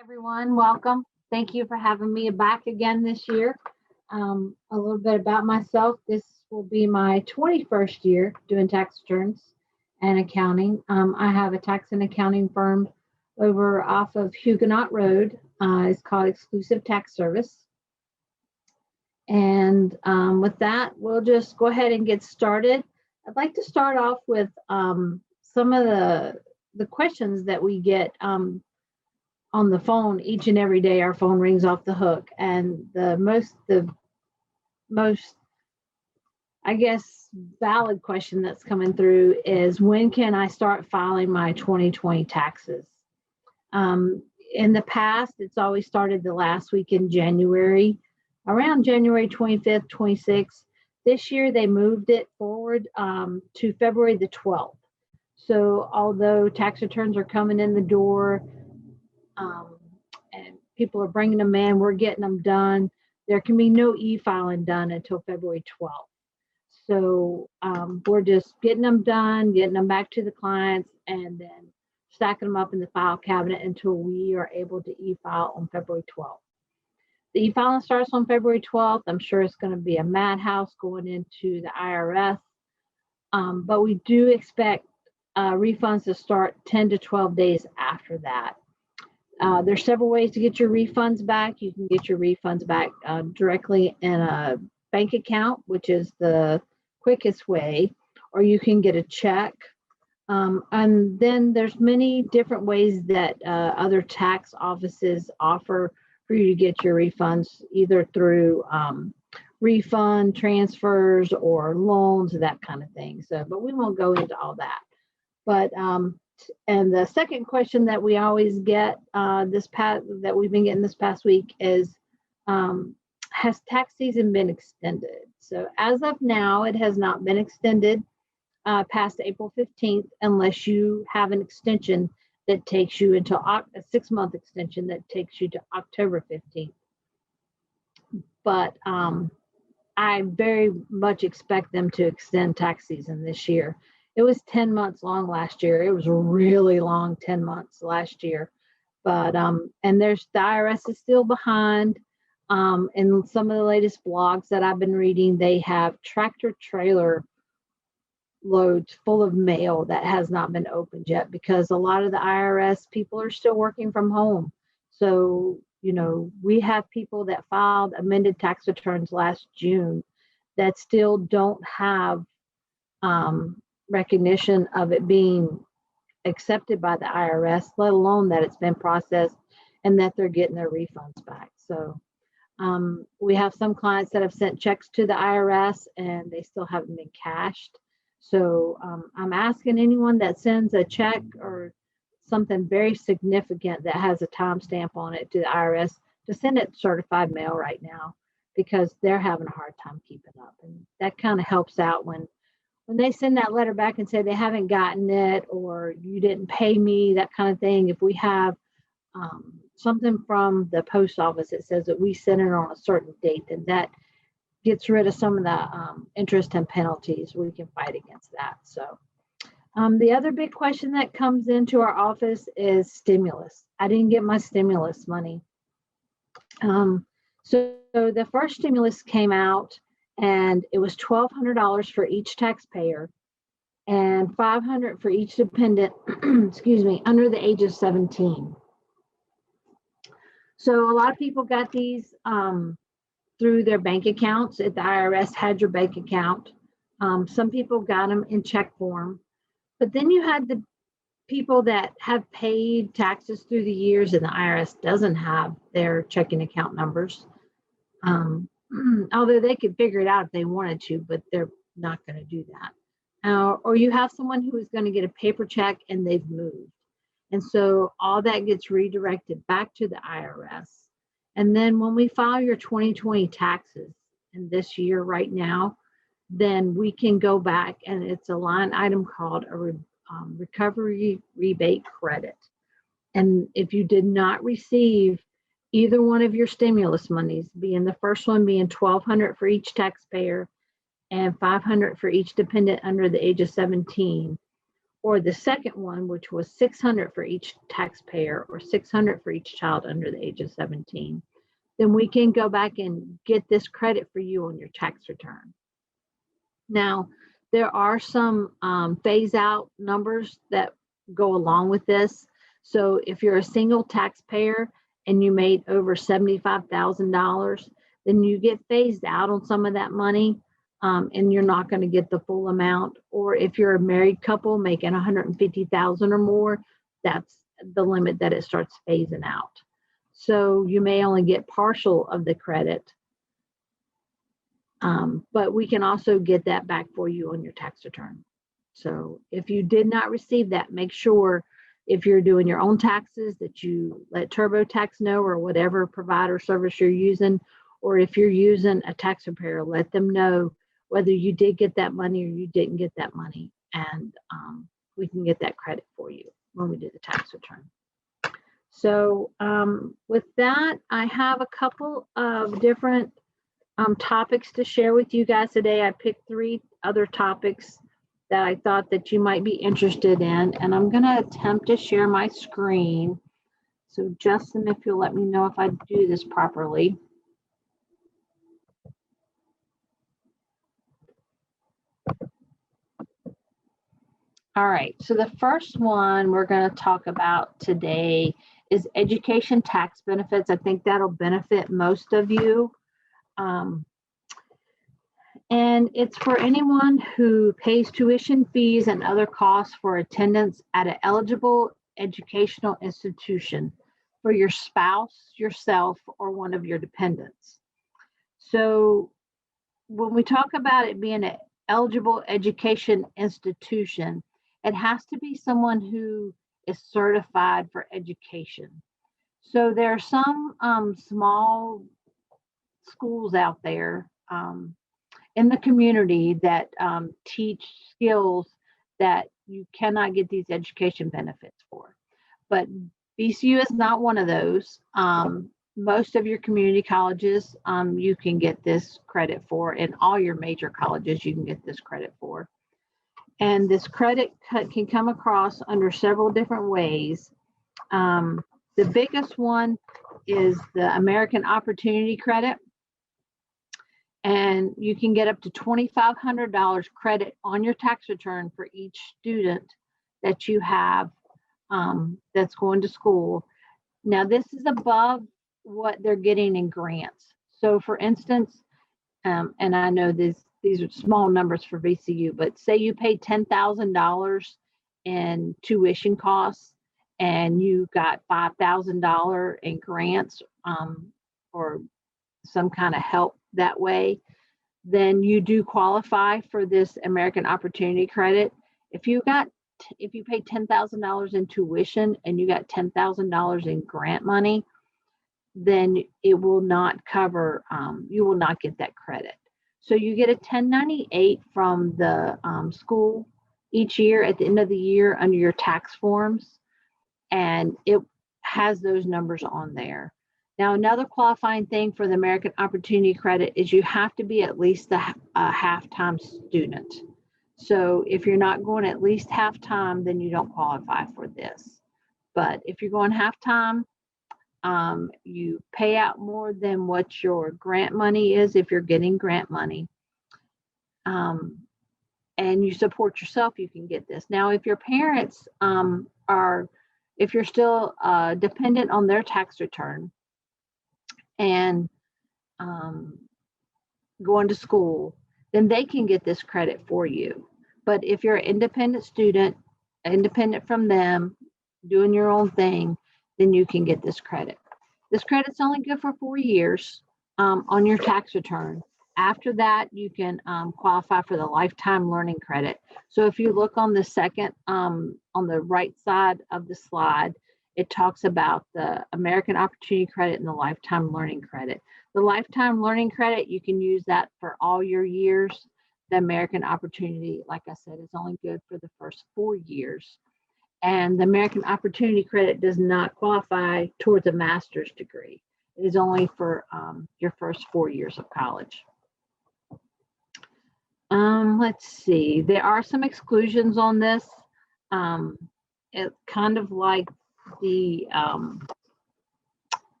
Everyone, welcome. Thank you for having me back again this year. A little bit about myself. This will be my 21st year doing tax returns and accounting. I have a tax and accounting firm over off of Huguenot Road. It's called Exclusive Tax Service. And with that, we'll just go ahead and get started. I'd like to start off with some of the questions that we get on the phone each and every day. Our phone rings off the hook, and the most I guess valid question that's coming through is, when can I start filing my 2020 taxes? In the past, it's always started the last week in January, around January 25th, 26th. This year they moved it forward to February the 12th. So although tax returns are coming in the door, and people are bringing them in, we're getting them done, there can be no e-filing done until February 12th. So we're just getting them done, getting them back to the clients, and then stacking them up in the file cabinet until we are able to e-file on February 12th. The e-filing starts on February 12th. I'm sure it's going to be a madhouse going into the IRS, but we do expect refunds to start 10 to 12 days after that. There's several ways to get your refunds back. You can get your refunds back directly in a bank account, which is the quickest way, or you can get a check. And then there's many different ways that other tax offices offer for you to get your refunds, either through refund transfers or loans, that kind of thing. So, but we won't go into all that. But and the second question that we always get that we've been getting this past week is, has tax season been extended? So as of now, it has not been extended past April 15th, unless you have an extension that takes you into a 6-month extension that takes you to October 15th. But I very much expect them to extend tax season this year. It was 10 months long last year. It was a really long 10 months last year. But, and the IRS is still behind. In some of the latest blogs that I've been reading, they have tractor trailer loads full of mail that has not been opened yet, because a lot of the IRS people are still working from home. So, we have people that filed amended tax returns last June that still don't have recognition of it being accepted by the IRS, let alone that it's been processed and that they're getting their refunds back. So we have some clients that have sent checks to the IRS and they still haven't been cashed. So I'm asking anyone that sends a check or something very significant that has a timestamp on it to the IRS to send it certified mail right now, because they're having a hard time keeping up. And that kind of helps out when they send that letter back and say they haven't gotten it, or you didn't pay me, that kind of thing. If we have something from the post office that says that we sent it on a certain date, then that gets rid of some of the interest and penalties. We can fight against that. So the other big question that comes into our office is stimulus. I didn't get my stimulus money. So the first stimulus came out, and it was $1,200 for each taxpayer and $500 for each dependent, excuse me, under the age of 17. So a lot of people got these through their bank accounts. If the IRS had your bank account, some people got them in check form. But then you had the people that have paid taxes through the years, and the IRS doesn't have their checking account numbers. Although they could figure it out if they wanted to, but they're not going to do that. Or you have someone who is going to get a paper check and they've moved. And so all that gets redirected back to the IRS. And then when we file your 2020 taxes in this year right now, then we can go back, and it's a line item called a recovery rebate credit. And if you did not receive either one of your stimulus monies, being the first one being $1,200 for each taxpayer and $500 for each dependent under the age of 17, or the second one, which was $600 for each taxpayer or $600 for each child under the age of 17, then we can go back and get this credit for you on your tax return. Now, there are some phase out numbers that go along with this. So if you're a single taxpayer and you made over $75,000, then you get phased out on some of that money, and you're not going to get the full amount. Or if you're a married couple making $150,000 or more, that's the limit that it starts phasing out. So you may only get partial of the credit, but we can also get that back for you on your tax return. So if you did not receive that, make sure if you're doing your own taxes that you let TurboTax know, or whatever provider service you're using, or if you're using a tax preparer, let them know whether you did get that money or you didn't get that money, and we can get that credit for you when we do the tax return. So with that, I have a couple of different topics to share with you guys today. I picked 3 other topics that I thought that you might be interested in, and I'm going to attempt to share my screen. So Justin, if you'll let me know if I do this properly. All right, so the first one we're going to talk about today is education tax benefits. I think that'll benefit most of you. And it's for anyone who pays tuition fees and other costs for attendance at an eligible educational institution for your spouse, yourself, or one of your dependents. So when we talk about it being an eligible education institution, it has to be someone who is certified for education. So there are some small schools out there in the community that teach skills that you cannot get these education benefits for. But VCU is not one of those. Most of your community colleges, you can get this credit for, and all your major colleges you can get this credit for. And this credit can come across under several different ways. The biggest one is the American Opportunity Credit. And you can get up to $2,500 credit on your tax return for each student that you have that's going to school. Now, this is above what they're getting in grants. So for instance, and I know these are small numbers for VCU, but say you pay $10,000 in tuition costs and you got $5,000 in grants or some kind of help that way, then you do qualify for this American Opportunity Credit. If you paid $10,000 in tuition and you got $10,000 in grant money, then it will not cover, you will not get that credit. So you get a 1098 from the school each year at the end of the year under your tax forms, and it has those numbers on there. Now, another qualifying thing for the American Opportunity Credit is you have to be at least a half-time student. So if you're not going at least half-time, then you don't qualify for this. But if you're going half-time, you pay out more than what your grant money is if you're getting grant money. And you support yourself, you can get this. Now, if your parents if you're still dependent on their tax return, and going to school, then they can get this credit for you. But if you're an independent student, independent from them, doing your own thing, then you can get this credit. This credit's only good for 4 years on your tax return. After that, you can qualify for the lifetime learning credit. So if you look on the second, on the right side of the slide, it talks about the American Opportunity Credit and the Lifetime Learning Credit. The Lifetime Learning Credit, you can use that for all your years. The American Opportunity, like I said, is only good for the first 4 years. And the American Opportunity Credit does not qualify towards a master's degree. It is only for your first 4 years of college. Let's see, there are some exclusions on this. It's kind of like the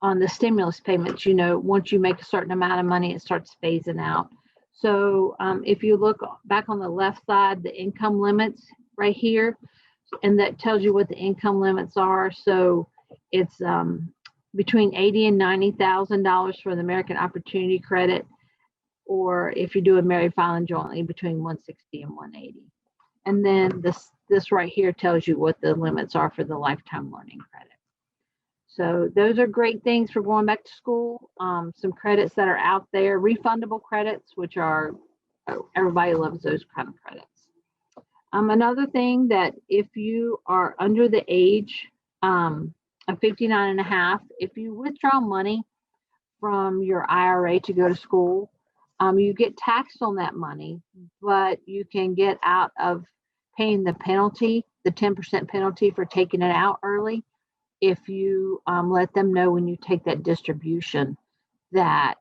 on the stimulus payments, once you make a certain amount of money, it starts phasing out. So if you look back on the left side, the income limits right here, and that tells you what the income limits are. So it's between $80,000 and $90,000 for the American Opportunity Credit, or if you do a married filing jointly, between 160 and 180. And then this right here tells you what the limits are for the lifetime learning credit. So those are great things for going back to school. Some credits that are out there, refundable credits, which are, everybody loves those kind of credits. Another thing, that if you are under the age of 59 and a half, if you withdraw money from your IRA to go to school, you get taxed on that money, but you can get out of paying the penalty, the 10% penalty for taking it out early, if you let them know when you take that distribution that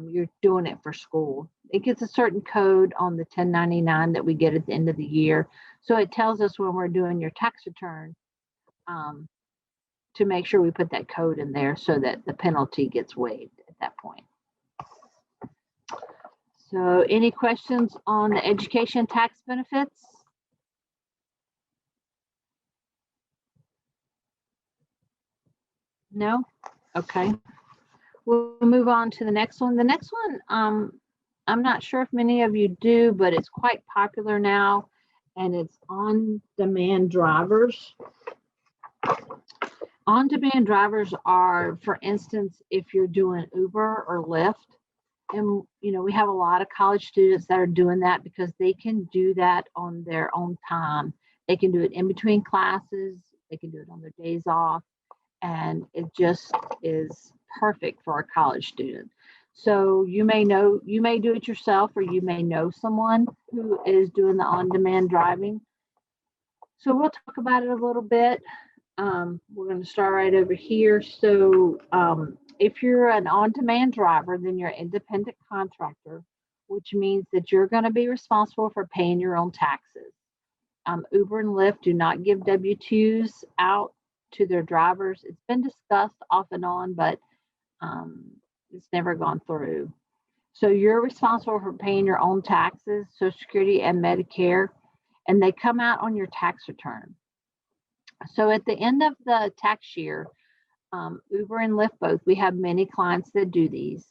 you're doing it for school. It gets a certain code on the 1099 that we get at the end of the year. So it tells us when we're doing your tax return to make sure we put that code in there so that the penalty gets waived at that point. So any questions on the education tax benefits? No? Okay. We'll move on to the next one. The next one, I'm not sure if many of you do, but it's quite popular now, and it's on-demand drivers. On-demand drivers are, for instance, if you're doing Uber or Lyft, and we have a lot of college students that are doing that because they can do that on their own time. They can do it in between classes. They can do it on their days off. And it just is perfect for a college student. So you may do it yourself, or you may know someone who is doing the on-demand driving. So we'll talk about it a little bit. We're going to start right over here. So if you're an on-demand driver, then you're an independent contractor, which means that you're going to be responsible for paying your own taxes. Uber and Lyft do not give W-2s out to their drivers. It's been discussed off and on, but it's never gone through. So you're responsible for paying your own taxes, Social Security and Medicare, and they come out on your tax return. So at the end of the tax year, Uber and Lyft both, we have many clients that do these.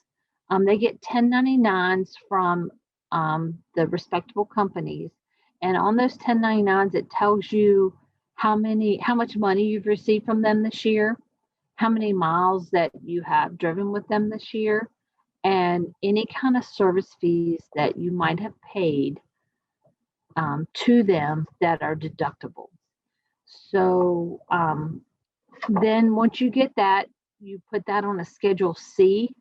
They get 1099s from the respectable companies, and on those 1099s, it tells you how much money you've received from them this year, how many miles that you have driven with them this year, and any kind of service fees that you might have paid to them that are deductible. So then once you get that, you put that on a Schedule C,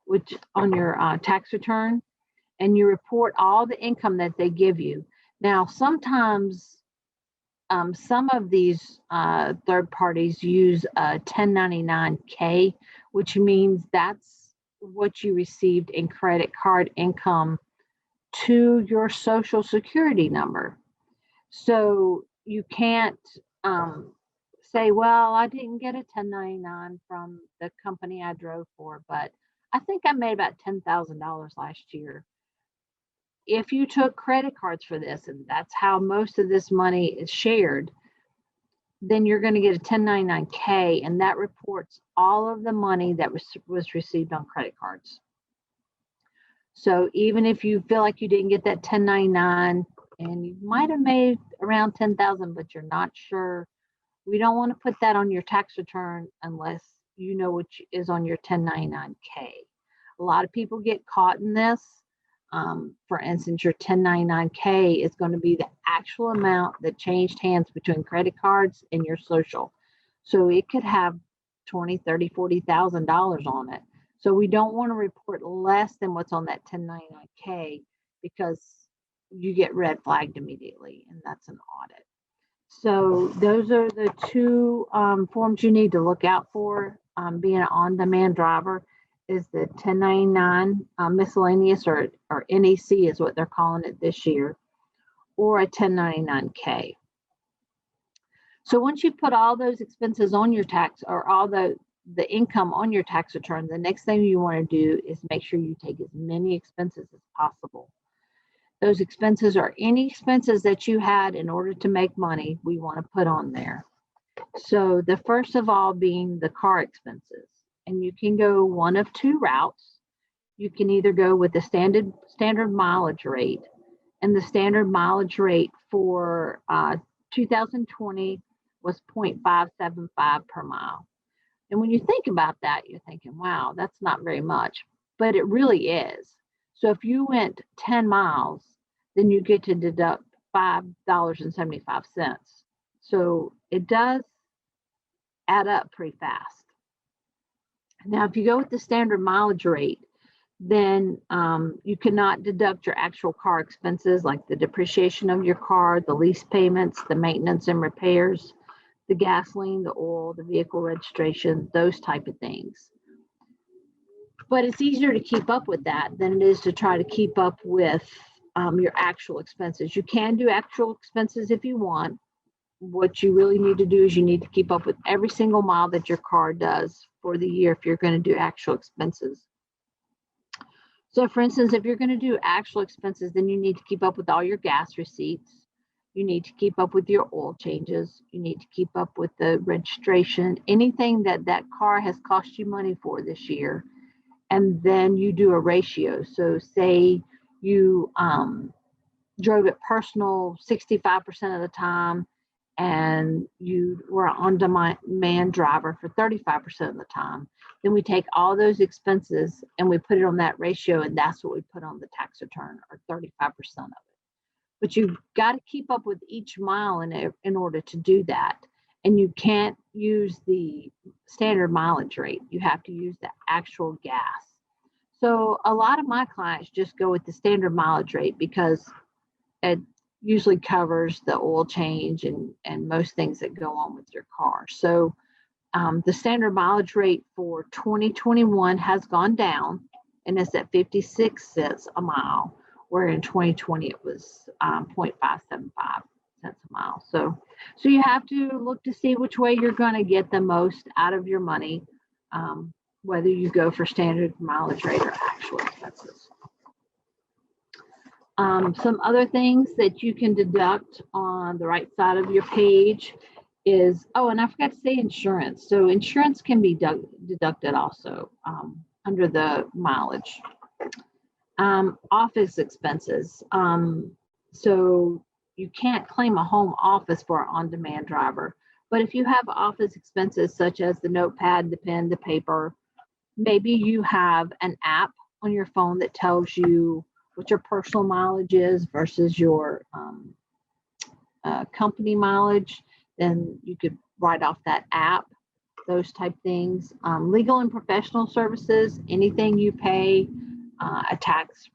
which on your tax return, and you report all the income that they give you. Now, sometimes some of these third parties use a 1099-K, which means that's what you received in credit card income to your Social Security number. So you can't say, well, I didn't get a 1099 from the company I drove for, but I think I made about $10,000 last year. If you took credit cards for this, and that's how most of this money is shared, then you're going to get a 1099-K, and that reports all of the money that was received on credit cards. So even if you feel like you didn't get that 1099 and you might have made around 10,000, but you're not sure, we don't want to put that on your tax return unless you know what is on your 1099-K. A lot of people get caught in this. For instance, your 1099-K is going to be the actual amount that changed hands between credit cards and your social. So it could have $20,000, $30,000, $40,000 on it. So we don't want to report less than what's on that 1099-K because you get red flagged immediately, and that's an audit. So those are the two forms you need to look out for being an on-demand driver. Is the 1099 miscellaneous, or NEC is what they're calling it this year, or a 1099-K. So once you put all those expenses on your tax, or all the income on your tax return, the next thing you want to do is make sure you take as many expenses as possible. Those expenses are any expenses that you had in order to make money, we want to put on there. So the first of all being the car expenses. And you can go one of two routes. You can either go with the standard mileage rate, and the standard mileage rate for 2020 was 0.575 per mile. And when you think about that, you're thinking, wow, that's not very much, but it really is. So if you went 10 miles, then you get to deduct $5.75. So it does add up pretty fast. Now, if you go with the standard mileage rate, then you cannot deduct your actual car expenses like the depreciation of your car, the lease payments, the maintenance and repairs, the gasoline, the oil, the vehicle registration, those type of things. But it's easier to keep up with that than it is to try to keep up with your actual expenses. You can do actual expenses if you want. What you really need to do is you need to keep up with every single mile that your car does for the year if you're going to do actual expenses. So for instance, if you're going to do actual expenses, then you need to keep up with all your gas receipts. You need to keep up with your oil changes. You need to keep up with the registration, anything that car has cost you money for this year. And then you do a ratio. So say you drove it personal 65% of the time, and you were an on-demand driver for 35% of the time. Then we take all those expenses and we put it on that ratio, and that's what we put on the tax return, or 35% of it. But you've got to keep up with each mile in order to do that. And you can't use the standard mileage rate. You have to use the actual gas. So a lot of my clients just go with the standard mileage rate because it usually covers the oil change and most things that go on with your car. So the standard mileage rate for 2021 has gone down, and it's at 56 cents a mile, where in 2020 it was 0.575 cents a mile. So you have to look to see which way you're going to get the most out of your money, whether you go for standard mileage rate or actual expenses. Some other things that you can deduct on the right side of your page is, and I forgot to say insurance. So insurance can be deducted also under the mileage. Office expenses. So you can't claim a home office for an on-demand driver, but if you have office expenses such as the notepad, the pen, the paper, maybe you have an app on your phone that tells you what your personal mileage is versus your company mileage, then you could write off that app, those type things. Legal and professional services, anything you pay a tax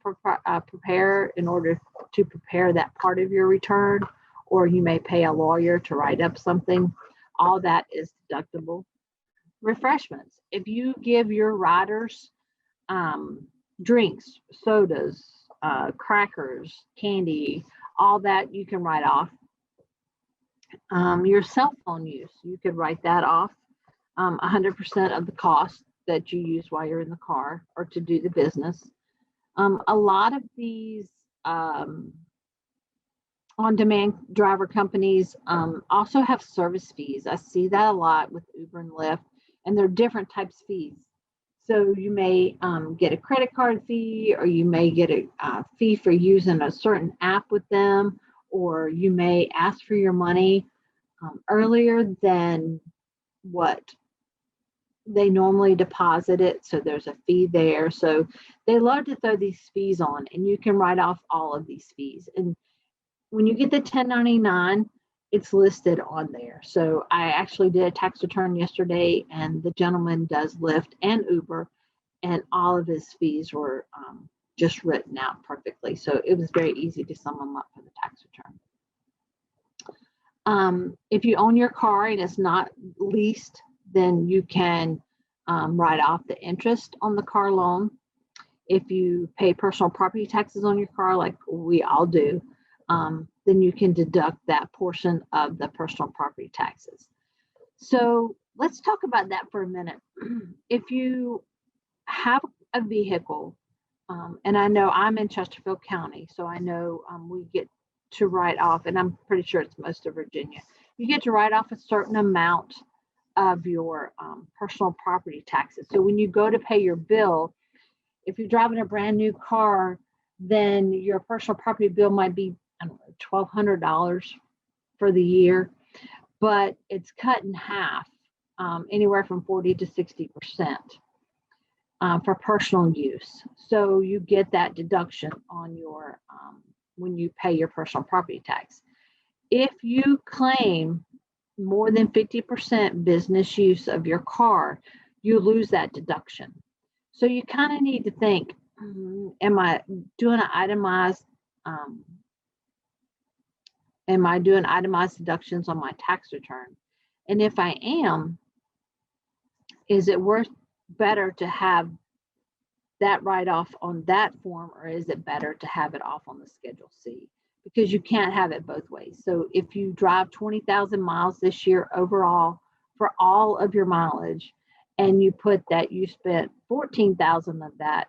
preparer in order to prepare that part of your return, or you may pay a lawyer to write up something, all that is deductible. Refreshments, if you give your riders drinks, sodas, crackers, candy, all that you can write off. Your cell phone use, you could write that off, 100% of the cost that you use while you're in the car or to do the business. A lot of these on-demand driver companies also have service fees. I see that a lot with Uber and Lyft, and there are different types of fees. So you may get a credit card fee, or you may get a fee for using a certain app with them, or you may ask for your money earlier than what they normally deposit it. So there's a fee there. So they love to throw these fees on, and you can write off all of these fees. And when you get the 1099, it's listed on there. So I actually did a tax return yesterday, and the gentleman does Lyft and Uber, and all of his fees were just written out perfectly. So it was very easy to sum them up for the tax return. If you own your car and it's not leased, then you can write off the interest on the car loan. If you pay personal property taxes on your car, like we all do, then you can deduct that portion of the personal property taxes. So let's talk about that for a minute. If you have a vehicle, and I know I'm in Chesterfield County, so I know we get to write off, and I'm pretty sure it's most of Virginia, you get to write off a certain amount of your personal property taxes. So when you go to pay your bill, if you're driving a brand new car, then your personal property bill might be, I don't know, $1,200 for the year, but it's cut in half, anywhere from 40 to 60%. For personal use. So you get that deduction on your when you pay your personal property tax. If you claim more than 50% business use of your car, you lose that deduction. So you kind of need to think, am I doing itemized deductions on my tax return? And if I am, is it better to have that write-off on that form, or is it better to have it off on the Schedule C? Because you can't have it both ways. So if you drive 20,000 miles this year overall for all of your mileage, and you put that you spent 14,000 of that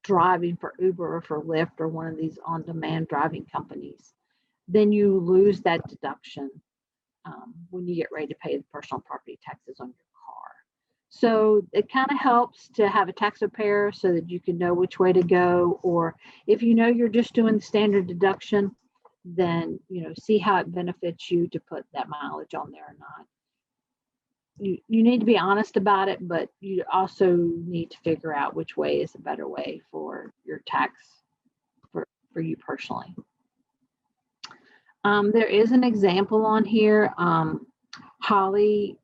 driving for Uber or for Lyft or one of these on-demand driving companies, then you lose that deduction when you get ready to pay the personal property taxes on your car. So it kind of helps to have a tax preparer so that you can know which way to go. Or if you know you're just doing the standard deduction, then see how it benefits you to put that mileage on there or not. You need to be honest about it, but you also need to figure out which way is a better way for your tax for you personally. There is an example on here. Holly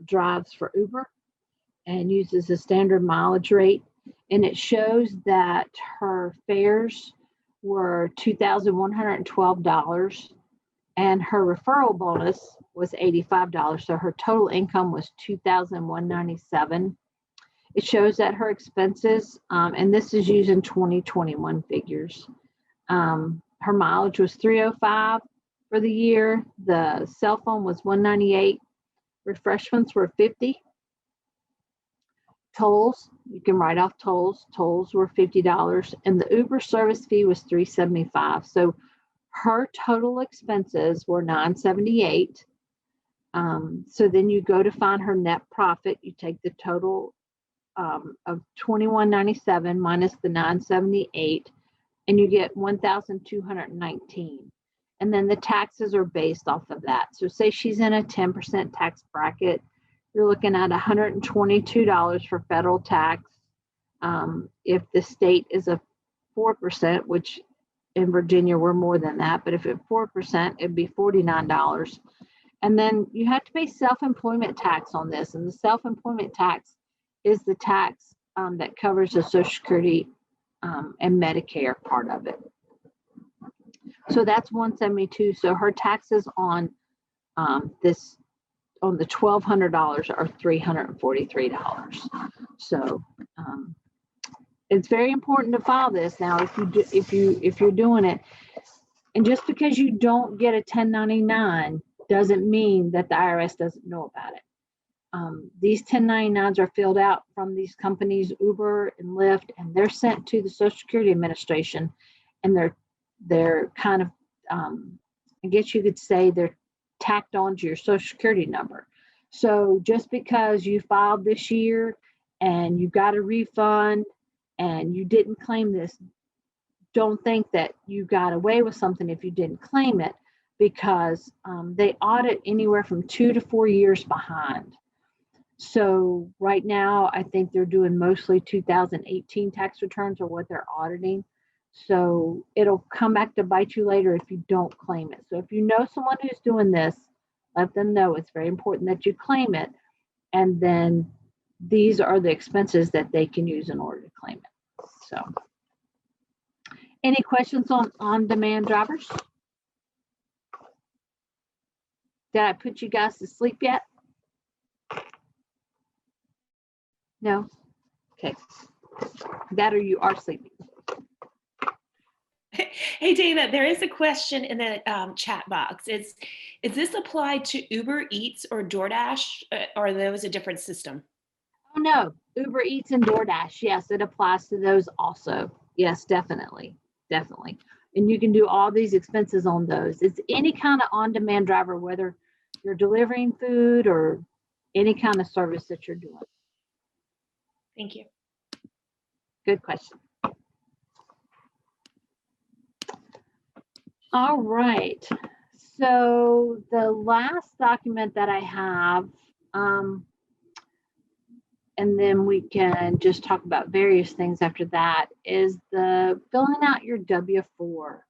drives for Uber and uses a standard mileage rate, and it shows that her fares were $2,112 and her referral bonus was $85. So her total income was $2,197. It shows that her expenses, and this is using 2021 figures, her mileage was 305 for the year. The cell phone was 198. Refreshments were 50. Tolls, you can write off tolls. Tolls were $50, and the Uber service fee was $375. So her total expenses were $978. So then you go to find her net profit. You take the total of $2,197 minus the $978, and you get $1,219. And then the taxes are based off of that. So say she's in a 10% tax bracket, you're looking at $122 for federal tax. If the state is a 4%, which in Virginia we're more than that, but if it's 4%, it'd be $49. And then you have to pay self-employment tax on this. And the self-employment tax is the tax that covers the Social Security and Medicare part of it. So that's $172. So her taxes on the $1,200 are $343. So it's very important to file this now if you're doing it. And just because you don't get a 1099 doesn't mean that the IRS doesn't know about it. These 1099s are filled out from these companies, Uber and Lyft, and they're sent to the Social Security Administration, and they're kind of, I guess you could say they're tacked onto your Social Security number. So just because you filed this year and you got a refund and you didn't claim this, don't think that you got away with something if you didn't claim it, because they audit anywhere from 2 to 4 years behind. So right now, I think they're doing mostly 2018 tax returns or what they're auditing. So it'll come back to bite you later if you don't claim it. So if you know someone who's doing this, let them know it's very important that you claim it. And then these are the expenses that they can use in order to claim it. So any questions on on-demand drivers? Did I put you guys to sleep yet? No? Okay. That or you are sleeping. Hey, Dana, there is a question in the chat box. Is this applied to Uber Eats or DoorDash, or are those a different system? Oh no, Uber Eats and DoorDash. Yes, it applies to those also. Yes, definitely. Definitely. And you can do all these expenses on those. It's any kind of on-demand driver, whether you're delivering food or any kind of service that you're doing. Thank you. Good question. All right. So the last document that I have, and then we can just talk about various things after that, is the filling out your W-4.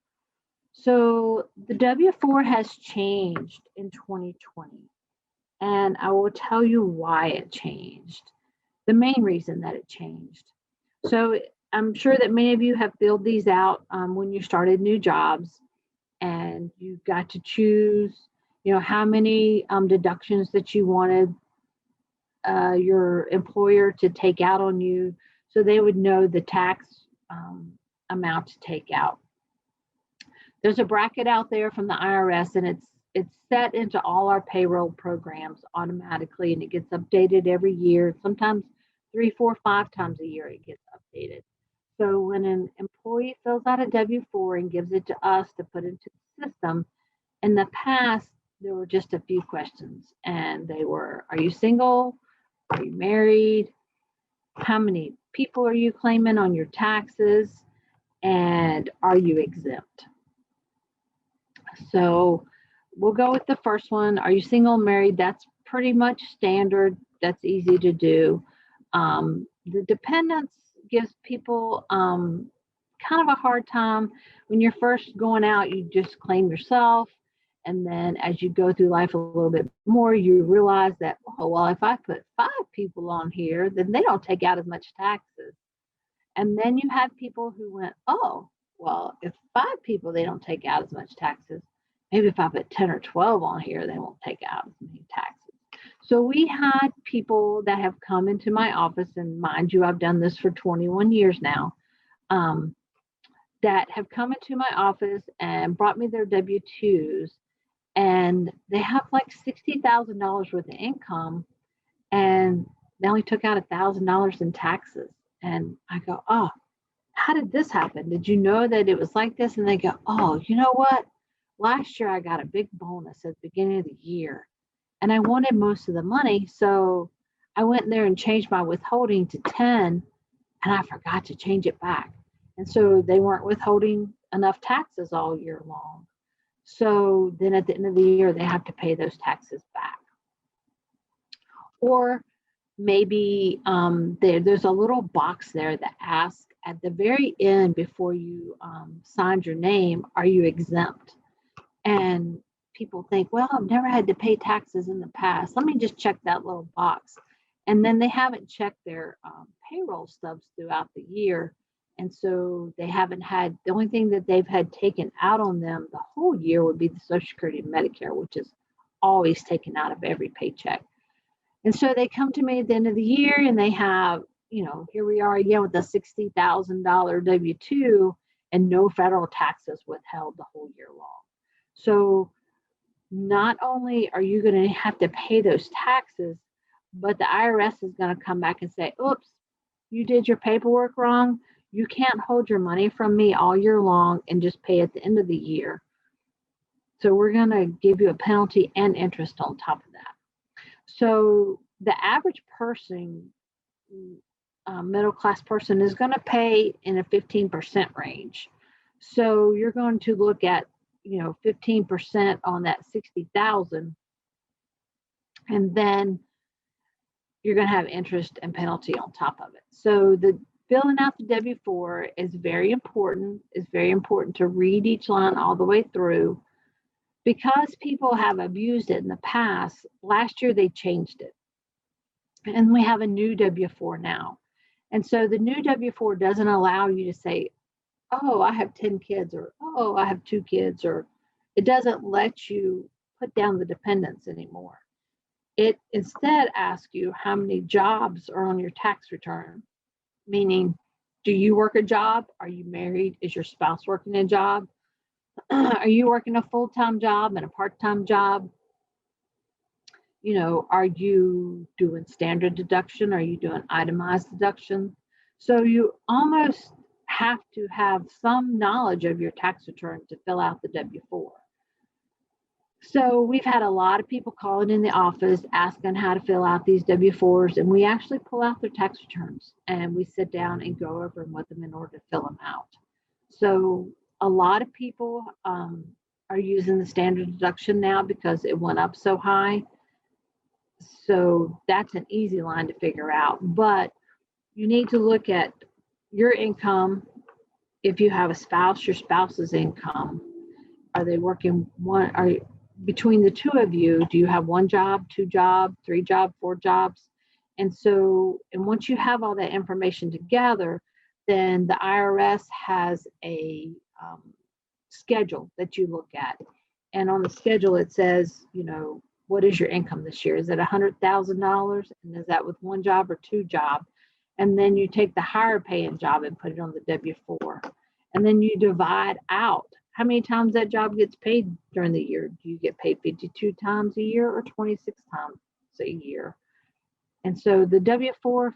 So the W-4 has changed in 2020, and I will tell you why it changed. The main reason that it changed. So I'm sure that many of you have filled these out when you started new jobs, and you got to choose, how many deductions that you wanted your employer to take out on you, so they would know the tax amount to take out. There's a bracket out there from the IRS, and it's set into all our payroll programs automatically, and it gets updated every year. Sometimes 3, 4, 5 times a year it gets updated. So when an employee fills out a W-4 and gives it to us to put into the system, in the past there were just a few questions, and they were: are you single? Are you married? How many people are you claiming on your taxes? And are you exempt? So we'll go with the first one. Are you single, married? That's pretty much standard. That's easy to do. The dependents gives people kind of a hard time. When you're first going out, you just claim yourself. And then as you go through life a little bit more, you realize that, oh, well, if I put 5 people on here, then they don't take out as much taxes. And then you had people who went, oh, well, if 5 people, they don't take out as much taxes. Maybe if I put 10 or 12 on here, they won't take out as many taxes. So we had people that have come into my office, and mind you, I've done this for 21 years now, that have come into my office and brought me their W-2s, and they have like $60,000 worth of income, and they only took out $1,000 in taxes. And I go, oh, how did this happen? Did you know that it was like this? And they go, oh, you know what? Last year I got a big bonus at the beginning of the year, and I wanted most of the money. So I went in there and changed my withholding to 10, and I forgot to change it back. And so they weren't withholding enough taxes all year long. So then at the end of the year, they have to pay those taxes back. Or maybe there's a little box there that asks at the very end, before you signed your name, are you exempt? And people think, well, I've never had to pay taxes in the past. Let me just check that little box. And then they haven't checked their payroll stubs throughout the year. And so they haven't had, the only thing that they've had taken out on them the whole year would be the Social Security and Medicare, which is always taken out of every paycheck. And so they come to me at the end of the year, and they have, here we are again with a $60,000 W-2 and no federal taxes withheld the whole year long. So not only are you going to have to pay those taxes, but the IRS is going to come back and say, oops, you did your paperwork wrong. You can't hold your money from me all year long and just pay at the end of the year. So we're going to give you a penalty and interest on top of that. So the average person, middle class person, is going to pay in a 15% range. So you're going to look at 15% on that 60,000, and then you're going to have interest and penalty on top of it. So the filling out the W-4 is very important. It's very important to read each line all the way through, because people have abused it in the past. Last year they changed it, and we have a new W-4 now. And so the new W-4 doesn't allow you to say, oh, I have 10 kids, or oh, I have 2 kids, or it doesn't let you put down the dependents anymore. It instead asks you how many jobs are on your tax return, meaning, do you work a job? Are you married? Is your spouse working a job? Are you working a full-time job and a part-time job? Are you doing standard deduction? Are you doing itemized deduction? So you almost have to have some knowledge of your tax return to fill out the W-4. So we've had a lot of people calling in the office asking how to fill out these W-4s, and we actually pull out their tax returns and we sit down and go over them with them in order to fill them out. So a lot of people are using the standard deduction now because it went up so high. So that's an easy line to figure out. But you need to look at your income. If you have a spouse, your spouse's income. Are they working between the two of you? Do you have one job, two jobs, three jobs, four jobs? And once you have all that information together, then the IRS has a schedule that you look at. And on the schedule, it says, what is your income this year? Is it $100,000? And is that with one job or two jobs? And then you take the higher paying job and put it on the W-4. And then you divide out how many times that job gets paid during the year. Do you get paid 52 times a year or 26 times a year? And so the W-4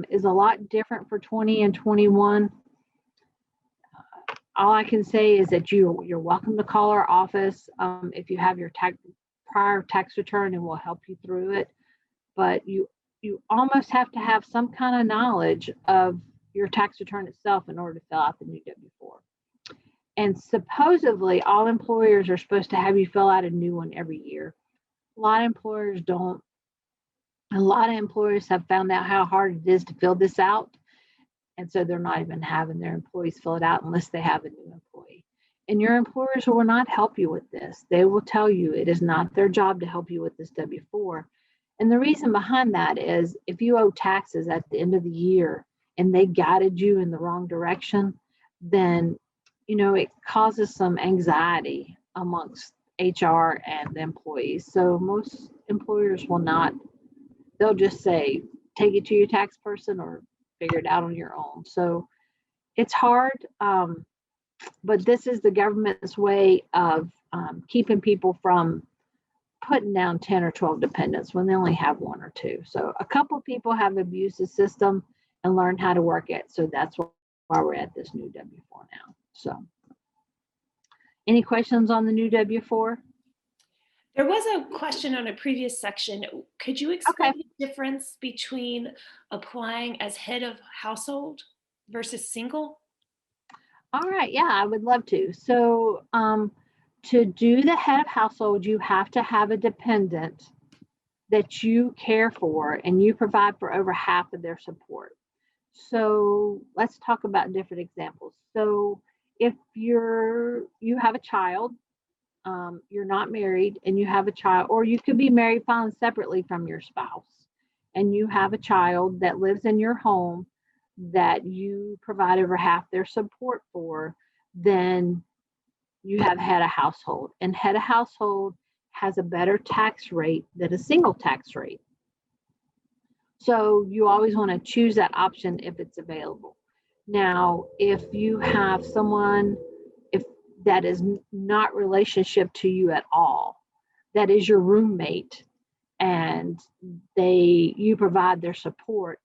is a lot different for 20 and 21. All I can say is that you're welcome to call our office if you have your prior tax return, and we'll help you through it. But you almost have to have some kind of knowledge of your tax return itself in order to fill out the new W-4. And supposedly all employers are supposed to have you fill out a new one every year. A lot of employers don't. A lot of employers have found out how hard it is to fill this out. And so they're not even having their employees fill it out unless they have a new employee. And your employers will not help you with this. They will tell you it is not their job to help you with this W-4. And the reason behind that is if you owe taxes at the end of the year and they guided you in the wrong direction, then, it causes some anxiety amongst HR and the employees. So most employers will not, they'll just say, take it to your tax person or figure it out on your own. So it's hard, but this is the government's way of keeping people from putting down 10 or 12 dependents when they only have one or two. So a couple of people have abused the system and learned how to work it. So that's why we're at this new W-4 now. So any questions on the new W-4? There was a question on a previous section. Could you explain the difference between applying as head of household versus single? All right. Yeah, I would love to. So to do the head of household, you have to have a dependent that you care for and you provide for over half of their support. So let's talk about different examples. So if you have a child, you're not married and you have a child, or you could be married filing separately from your spouse, and you have a child that lives in your home that you provide over half their support for, then you have head of household. And head of household has a better tax rate than a single tax rate. So you always want to choose that option if it's available. Now, if you have someone that is not relationship to you at all, that is your roommate, and you provide their support,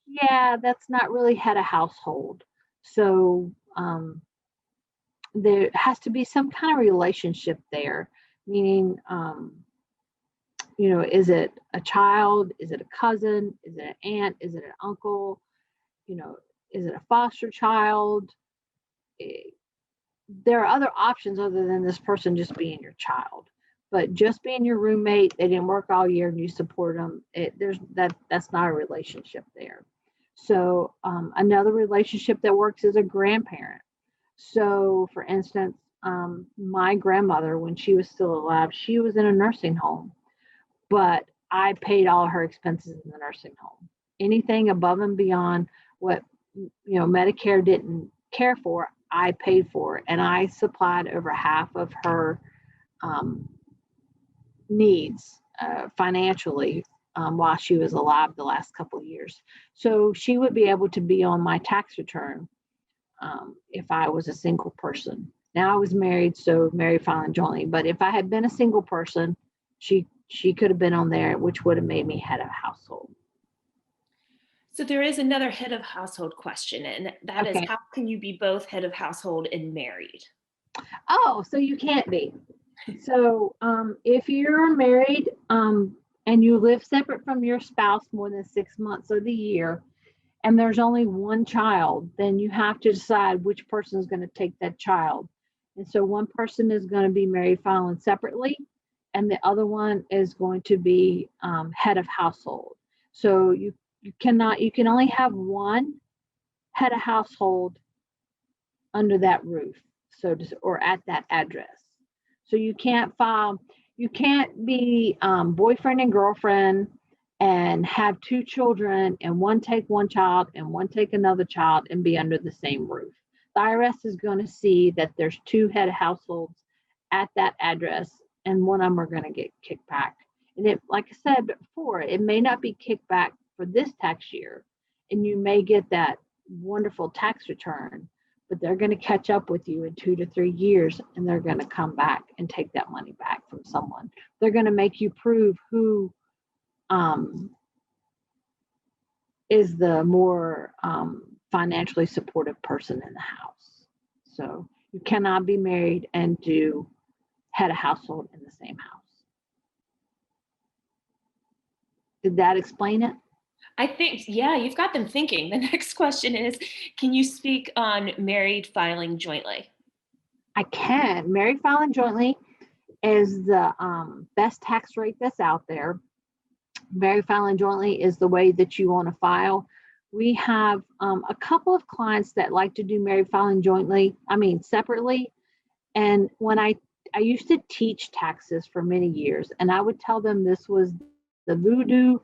yeah, that's not really head of household. So there has to be some kind of relationship there, meaning, is it a child? Is it a cousin? Is it an aunt? Is it an uncle? Is it a foster child? There are other options other than this person just being your child. But just being your roommate, they didn't work all year and you support them, that's not a relationship there. So another relationship that works is a grandparent. So for instance, my grandmother, when she was still alive, she was in a nursing home, but I paid all her expenses in the nursing home. Anything above and beyond what Medicare didn't care for, I paid for, and I supplied over half of her needs financially while she was alive the last couple of years. So she would be able to be on my tax return if I was a single person. Now I was married, so married filing jointly. But if I had been a single person, she could have been on there, which would have made me head of household. So there is another head of household question, and that is, Okay. how can you be both head of household and married? Oh, so you can't be. So if you're married and you live separate from your spouse more than 6 months of the year, and there's only one child, then you have to decide which person is going to take that child. And so one person is going to be married filing separately, and the other one is going to be head of household. So you can only have one head of household under that roof, or at that address. So you can't be boyfriend and girlfriend and have two children and one take one child and one take another child and be under the same roof. The IRS is going to see that there's two head of households at that address, and one of them are going to get kicked back. And it, like I said before, it may not be kicked back for this tax year, and you may get that wonderful tax return, but they're going to catch up with you in 2 to 3 years, and they're going to come back and take that money back from someone. They're going to make you prove who is the more financially supportive person in the house. So you cannot be married and do head of household in the same house. Did that explain it? I think, yeah, you've got them thinking. The next question is, can you speak on married filing jointly? I can. Married filing jointly is the best tax rate that's out there. Married filing jointly is the way that you want to file. We have a couple of clients that like to do married filing separately. And when I used to teach taxes for many years, and I would tell them this was the voodoo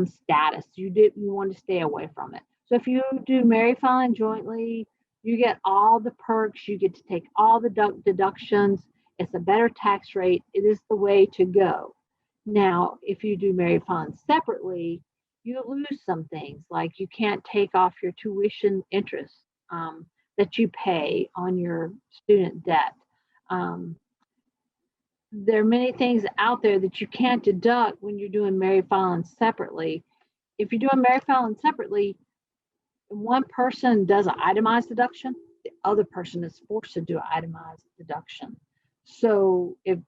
status. You want to stay away from it. So if you do married filing jointly, you get all the perks. You get to take all the deductions. It's a better tax rate. It is the way to go. Now, if you do married filing separately, you lose some things, like you can't take off your tuition interest that you pay on your student debt. There are many things out there that you can't deduct when you're doing married filing separately. If you're doing married filing separately, one person does an itemized deduction, the other person is forced to do an itemized deduction. So if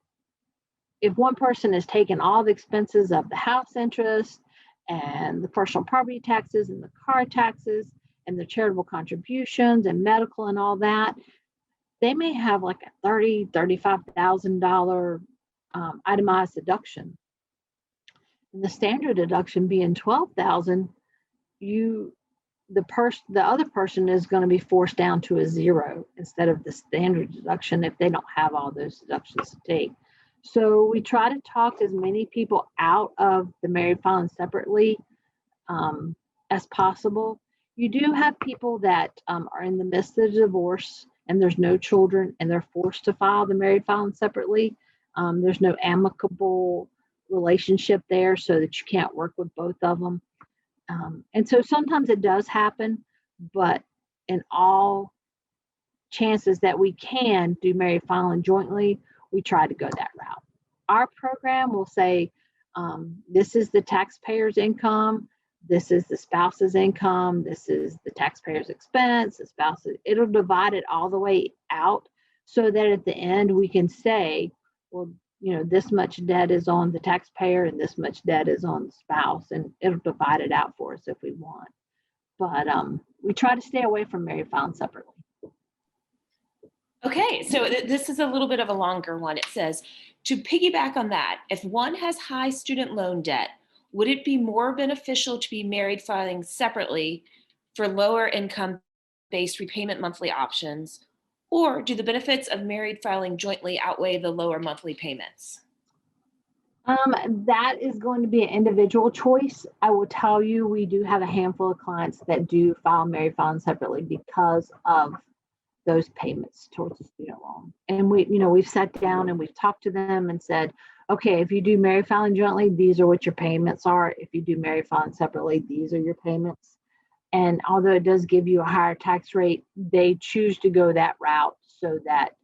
one person is taking all the expenses of the house interest and the personal property taxes and the car taxes and the charitable contributions and medical and all that, they may have like a $35,000 itemized deduction. And the standard deduction being $12,000, the other person is going to be forced down to a zero instead of the standard deduction if they don't have all those deductions to take. So we try to talk as many people out of the married filing separately as possible. You do have people that are in the midst of divorce and there's no children and they're forced to file the married filing separately. There's no amicable relationship there, so that you can't work with both of them. And so sometimes it does happen, but in all chances that we can do married filing jointly, we try to go that route. Our program will say, this is the taxpayer's income, this is the spouse's income, this is the taxpayer's expense, the spouse's, it'll divide it all the way out so that at the end we can say, well, this much debt is on the taxpayer and this much debt is on the spouse, and it'll divide it out for us if we want. But we try to stay away from married filing separately. Okay, so this is a little bit of a longer one. It says, to piggyback on that, if one has high student loan debt, would it be more beneficial to be married filing separately for lower income based repayment monthly options? Or do the benefits of married filing jointly outweigh the lower monthly payments? That is going to be an individual choice. I will tell you, we do have a handful of clients that do file married filing separately because of those payments towards the student loan. And we've sat down and we've talked to them and said, okay, if you do married filing jointly, these are what your payments are. If you do married filing separately, these are your payments. And although it does give you a higher tax rate, they choose to go that route so that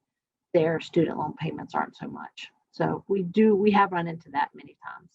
their student loan payments aren't so much. So we have run into that many times.